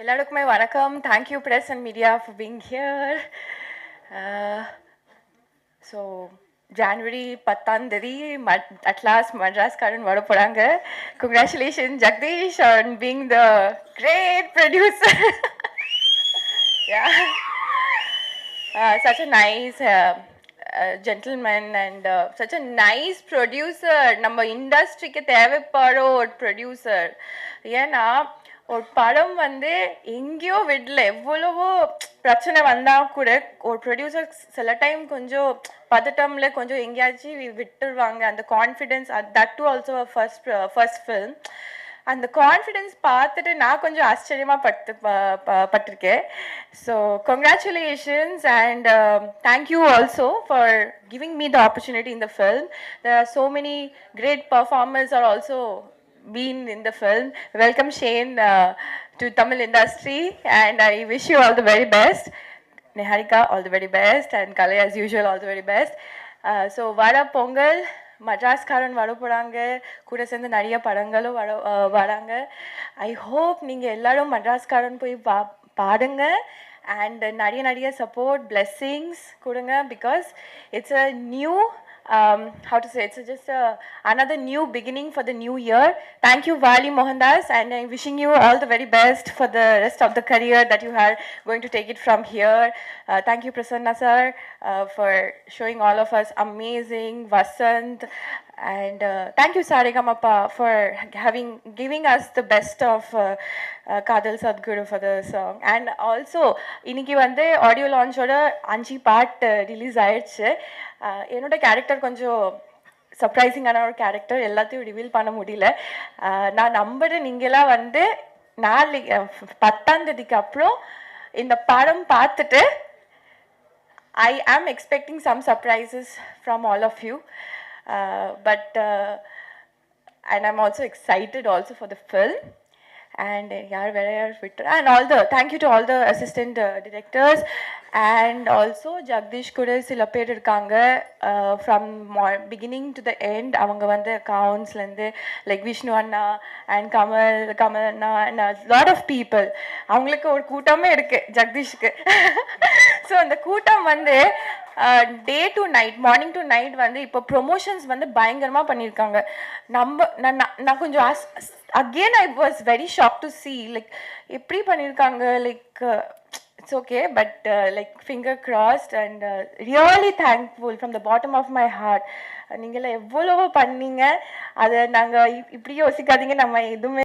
எல்லாருக்குமே வணக்கம். Thank you press and media for being here. So January 10 தேதி at last மட்ராஸ்காரன் வர போறாங்க. Congratulations Jagdish on being the great producer. Yeah. Such a nice gentleman and such a nice producer. நம்ம இண்டஸ்ட்ரிக்கு தேவைப்படுற ஒரு producer. ஏன்னா ஒரு படம் வந்து எங்கேயோ விடல, எவ்வளவோ பிரச்சனை வந்தால் கூட ஒரு ப்ரொடியூசர் சில டைம் கொஞ்சம் பதட்டம்ல கொஞ்சம் எங்கேயாச்சும் விட்டுருவாங்க. அந்த confidence, that too also first film. அந்த கான்ஃபிடென்ஸ் பார்த்துட்டு நான் கொஞ்சம் ஆச்சரியமாக பட்டிருக்கேன். So congratulations and thank you also for giving me the opportunity in the film. There are so many great performers are also been in the film. Welcome Shane to Tamil industry and I wish you all the very best. Niharika, all the very best, and Kalai as usual all the very best. So Vada Pongal மட்ராஸ்காரன் வர போகிறாங்க, கூட சேர்ந்து நிறைய படங்களும் வராங்க. I hope நீங்கள் எல்லாரும் மட்ராஸ்காரன் போய் பாடுங்க அண்ட் நிறைய சப்போர்ட் பிளெஸ்ஸிங்ஸ் கொடுங்க. Because it's a new how to say, it's just another new beginning for the new year. Thank you Vali Mohandas, and I'm wishing you all the very best for the rest of the career that you are going to take it from here. Thank you Prasanna sir for showing all of us amazing Vasant, and thank you Saregamappa for giving us the best of Kadal Sadhguru for the song. And also இன்னைக்கு வந்து audio லான்ச்சோட 5 part release ஆயிடுச்சு. என்னோட character கொஞ்சம் சர்ப்ரைசிங்கான ஒரு character, எல்லாத்தையும் reveal பண்ண முடியல. நான் நம்புறேன் நீங்களாம் வந்து 10 அப்புறம் இந்த படம் பார்த்துட்டு I am expecting some surprises from all of you, and I'm also excited also for the film. And and all the thank you to all the assistant directors, and also Jagdish kuda sila per irukanga from beginning to the end. Avanga vande accounts lende like Vishnu Anna and Kamal Anna and a lot of people. Avangalukku or கூட்டமே இருக்கு ஜக்தீஷ்க்கு. So அந்த கூட்டம் வந்து day to night, morning to night வந்து இப்போ promotions வந்து பயங்கரமாக பண்ணியிருக்காங்க. நான் கொஞ்சம் again I was very shock to see like எப்படி பண்ணியிருக்காங்க. Like it's okay, but like finger crossed and really thankful from the bottom of my heart. நீங்களாம் எவ்வளவோ பண்ணீங்க, அதை நாங்கள் இப்படி யோசிக்காதீங்க. நம்ம எதுவுமே